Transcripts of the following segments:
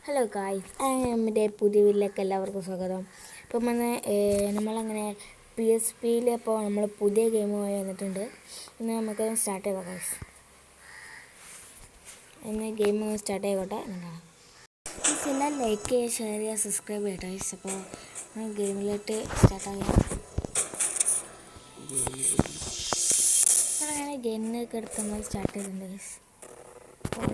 Hello guys, നമ്മുടെ പുതിയ വീട്ടിലേക്ക് എല്ലാവർക്കും സ്വാഗതം. ഇപ്പം നമ്മളങ്ങനെ PSPയിൽ ഇപ്പോൾ നമ്മൾ പുതിയ ഗെയിമുമായി വന്നിട്ടുണ്ട്. ഇന്ന് നമുക്ക് സ്റ്റാർട്ട് ചെയ്യാം ഗായ്സ്. ഇന്ന് ഗെയിം സ്റ്റാർട്ട് ചെയ്യട്ടെ. പിന്നെ ലൈക്ക് ചെയ്യുക, ഷെയർ ചെയ്യുക, സബ്സ്ക്രൈബ് ചെയ്യട്ടെ ഗായ്സ്. അപ്പോൾ ഗെയിമിലോട്ട് സ്റ്റാർട്ടാകാം. അങ്ങനെ ഗെയിമിനൊക്കെ എടുത്ത് നമ്മൾ സ്റ്റാർട്ട് ചെയ്തിട്ടുണ്ട് ഗായ്സ്. അപ്പോൾ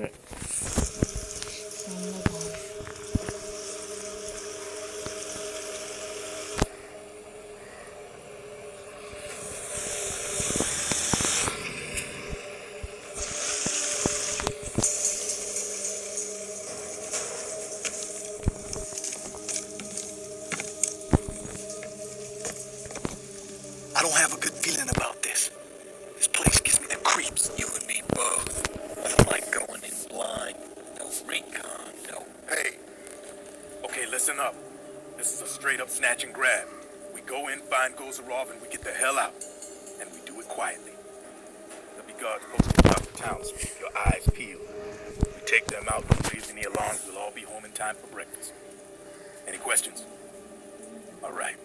I don't have a good feeling about this. This place gives me the creeps. You and me both. I don't like going in blind. No recon, no. Hey. Okay, listen up. This is a straight up snatch and grab. We go in, find Gozarov, and we get the hell out. And we do it quietly. There'll be guards posted throughout the town, so keep your eyes peeled. We take them out, don't raise any alarms. We'll all be home in time for breakfast. Any questions? All right.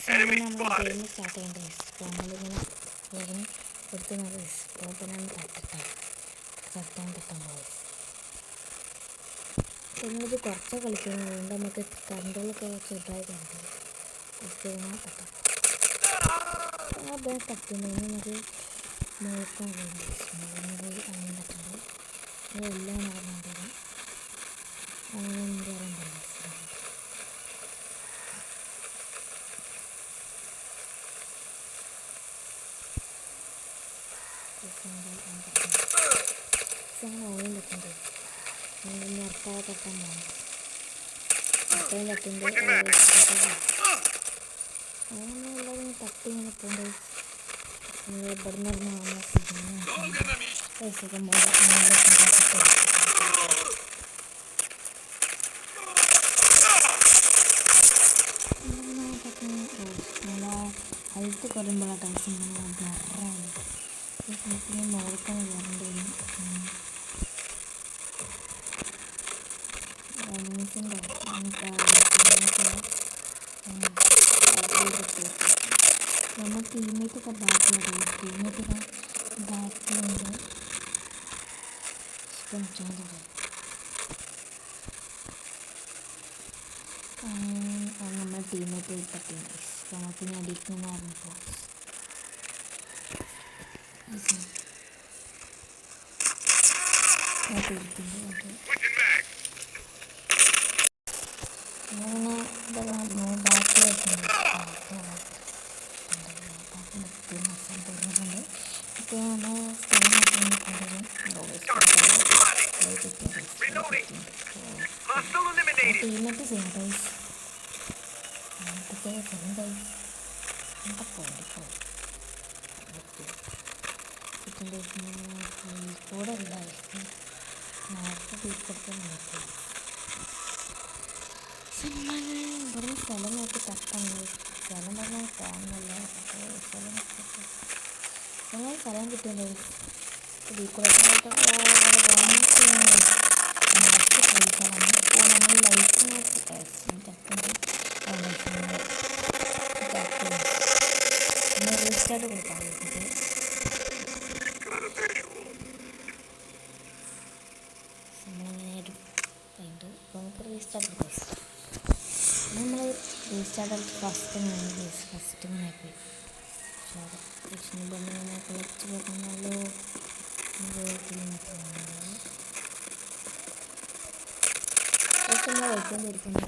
Game start ചെയ്യേണ്ട നമ്മളിങ്ങനെ വേഗം കൊടുത്തുന്ന ഓപ്പനാണ് തട്ടാൻ നിങ്ങളിത് കുറച്ച് കളിക്കുന്നത് കൊണ്ട് നമുക്ക് കൺട്രോളൊക്കെ ചെറുതായി കണ്ടത് കുറച്ച് കഴിഞ്ഞാൽ തട്ടാം. അപ്പോൾ തട്ടുന്നതിന് നമുക്ക് നോക്കാൻ വേണ്ടി അങ്ങനെ തട്ടുന്നത് അതെല്ലാം നടന്നുകൊണ്ടിരിക്കും. അങ്ങനെ എനിക്ക് അറിയണ്ടല്ലോ. ഓയും തട്ടുണ്ട് നിർത്താതെ തട്ടാൻ പോകും. തട്ടയും തട്ടുണ്ട് അങ്ങനെയുള്ളതും തട്ടി ഇങ്ങനെ പോണ്ട് ഇവിടെ നിന്ന് സുഖം ഹെൽത്ത് കുറയുമ്പോഴാണ് ടൈസ് ബ്ലറായി പിന്നെ മുകൾക്കാണ് കയറേണ്ടി വരും. നമ്മൾ ടീമേറ്റൊക്കെ ബാക്കിലുണ്ട്. നമ്മൾ ടീമേറ്റ് പറ്റുന്നുണ്ട്. നമുക്ക് ഇനി അടിക്കുന്ന പറഞ്ഞപ്പോൾ ടീമേറ്റ് ചെയ്യാം ഗൈസ്. കൂടെ ഇല്ല നേരത്തെ തീർപ്പെടുത്താൻ നോക്കും. ഇവിടെ സ്ഥലം നോക്കി തട്ടാണ്. സ്ഥലം പറഞ്ഞാൽ കാണുന്നില്ല. നിങ്ങൾ സ്ഥലം കിട്ടിയല്ലോ. ഡീക്കോറേഷനായിട്ട് നമ്മൾ ലൈറ്റിനകത്ത് പിന്നെ റീസ്റ്റാർട്ട് കൊടുക്കാൻ പറ്റുന്നത്. നമുക്ക് റീസ്റ്റാർട്ട് കൊടുക്കാം. നമ്മൾ റീസ്റ്റാർട്ട് ഫസ്റ്റ് ഇങ്ങനെ പോയി ബണ്ണിങ്ങനെ കളിച്ച് പോകുന്നല്ലോ. വയ്ക്കൊണ്ടിരിക്കുന്നു.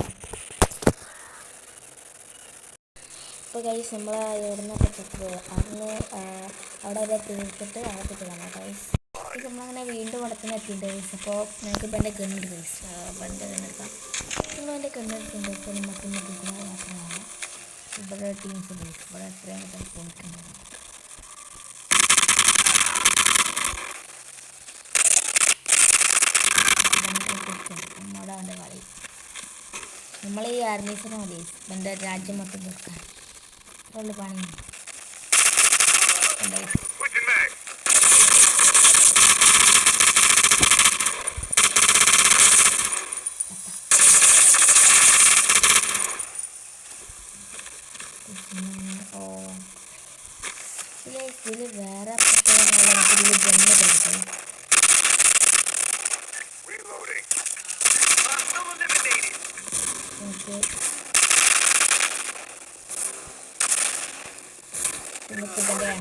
ഇപ്പോൾ ഗൈസ് നമ്മൾ എവിടുന്നൊക്കെ ചെക്ക് അന്ന് അവിടെ വരെ തീർത്തിട്ട് അകത്ത് പോകാം ഗൈസ്. ഇപ്പോൾ നമ്മളങ്ങനെ വീണ്ടും അടത്തിന് എത്തിയിട്ടുണ്ട് ഗൈസ്. അപ്പോൾ നമുക്ക് ഇപ്പം എൻ്റെ ഗണ്ണുണ്ട് ഗൈസ്. പണ്ട് ഗണ്ണെടുക്കാം. നമ്മൾ എൻ്റെ ഗണ്ണെടുക്കുന്നുണ്ട്. ഇപ്പോൾ നമുക്ക് മാത്രമാണ് ഇവിടെ ടീംസ് ഗൈസ്. ഇവിടെ എത്രയും കിട്ടാൻ പോയിട്ടുണ്ട്. നമ്മുടെ കളി നമ്മൾ ഈ ആർമീസിനെ മതി എൻ്റെ രാജ്യം മൊത്തം തീർക്കാൻ ഉള്ള പണി. ഓ ഇതിൽ വേറെ പ്രത്യേകതയുള്ള ഇതിൽ ജന്മ കൊടുക്കും. നമുക്ക് നമുക്ക്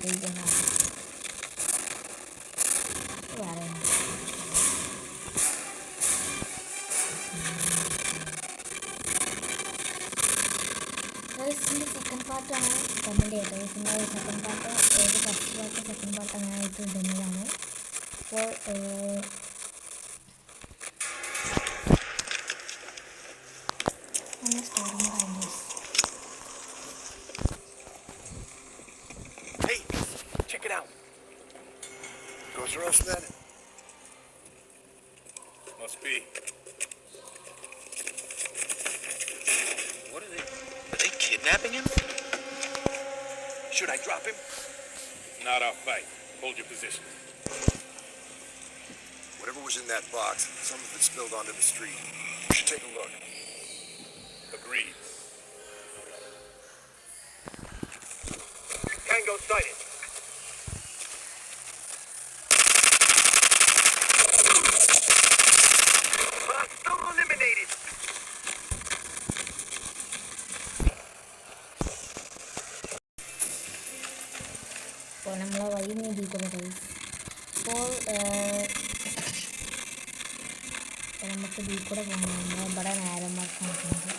ഇതിൻ്റെ ഇതിൻ്റെ സെക്കൻഡ് പാർട്ടാണ് കമൻറ്റ് ചെയ്തത്. ഇതിൻ്റെ സെക്കൻഡ് പാർട്ട് ഏത് ഫസ്റ്റ് പാർട്ട് സെക്കൻഡ് പാർട്ട് അങ്ങനെ ആയിട്ട് ഇടുന്നതാണ്. അപ്പോൾ Hey, check it out. Goes roast that? Must be. What are they kidnapping him? Should I drop him? Not our fight. Hold your position. Whatever was in that box, some of it spilled onto the street. You should take a look. Agreed. Tango sighted. Hostile eliminated. അപ്പോൾ നമ്മളെ വഴി നേടിയിട്ടുണ്ട്. അപ്പോൾ നമുക്ക് ഇതിൽ കൂടെ പോകണം. നമ്മൾ ഇവിടെ നേരം വർക്ക് നോക്കുന്നത്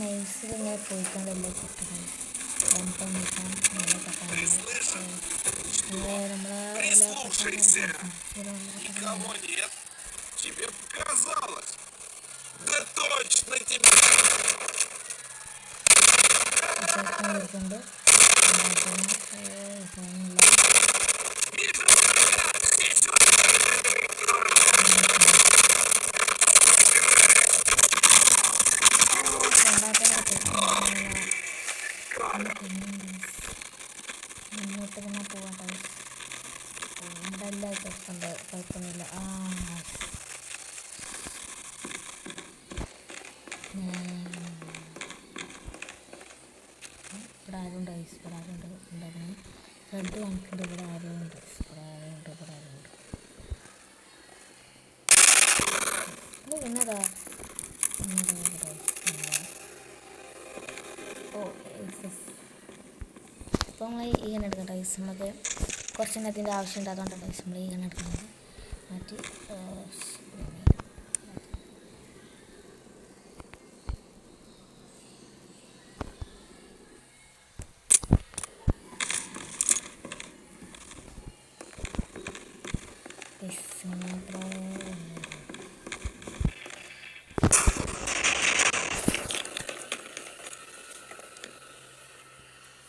നൈസിൽ ഇങ്ങനെ പോയിക്കൊണ്ടല്ലേ കിട്ടുന്നത്. നമ്മളെ എല്ലാ Тебе показалось. Да точно тебе. വരുന്നുണ്ട്. മുന്നോട്ട് തന്നെ പോവാം. ഇതെല്ലാം കുഴപ്പമുണ്ട്, കുഴപ്പമൊന്നുമില്ല. ഇവിടെ ആരുണ്ട്? ഇവിടെ ആരുണ്ട്? ഉണ്ടായിരുന്നു റെഡ് കാണിക്കുന്നുണ്ട്. ഇവിടെ ആരുണ്ട്? ഇവിടെ ആരുണ്ട്? ഇവിടെ ആരുണ്ട്? ഇത് പിന്നതാ ഓ അപ്പോൾ നമ്മൾ ഈ ഗൺ എടുക്കട്ടെ. നമുക്ക് കുറച്ചെണ്ണത്തിൻ്റെ ആവശ്യമുണ്ട്. അതുകൊണ്ടാണ് നമ്മൾ ഈ ഗൺ എടുക്കുന്നത്. മാറ്റി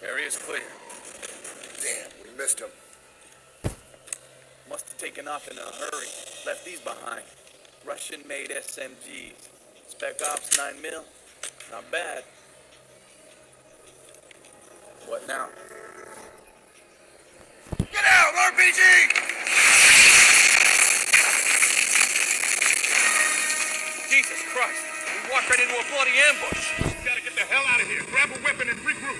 Area's clear. Damn, we missed him. Must have taken off in a hurry. Left these behind. Russian-made SMGs. Spec Ops 9mm. Not bad. What now? Get out, RPG! Jesus Christ! We walked right into a bloody ambush. Gotta get the hell out of here. Grab a weapon and regroup.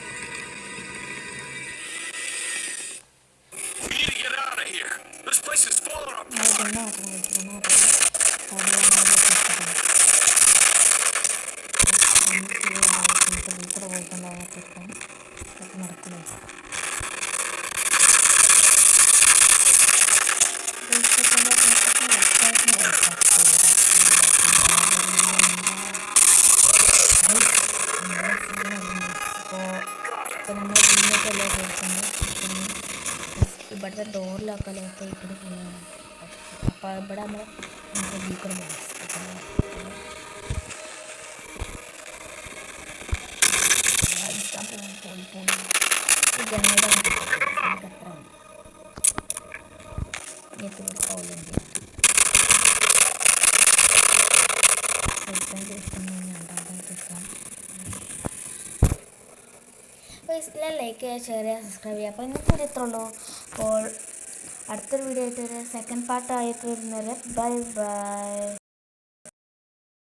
We need to get out of here. This place is falling apart. ഇവിടുത്തെ ഡോറിലൊക്കെ lock ഇട്ടിട്ട് പോകാം. അപ്പോൾ ഇവിടെ നമ്മൾ നമുക്ക് beaker പോകാം. പോയി പോയി ഈ ജനയുടെ നമുക്ക് എത്ര ഉണ്ട് ഇങ്ങനത്തെ ഒരു കോളുണ്ട്. ലൈക്ക് ചെയ്യുക, ഷെയർ ചെയ്യുക, സബ്സ്ക്രൈബ് ചെയ്യുക. അപ്പോൾ ഇന്നത്തെ ഒരു ഇത്രേ ഉള്ളൂ. അപ്പോൾ അടുത്തൊരു വീഡിയോ ആയിട്ട് ഒരു സെക്കൻഡ് പാർട്ടായിട്ട് വരുന്നവരെ ബൈ ബൈ.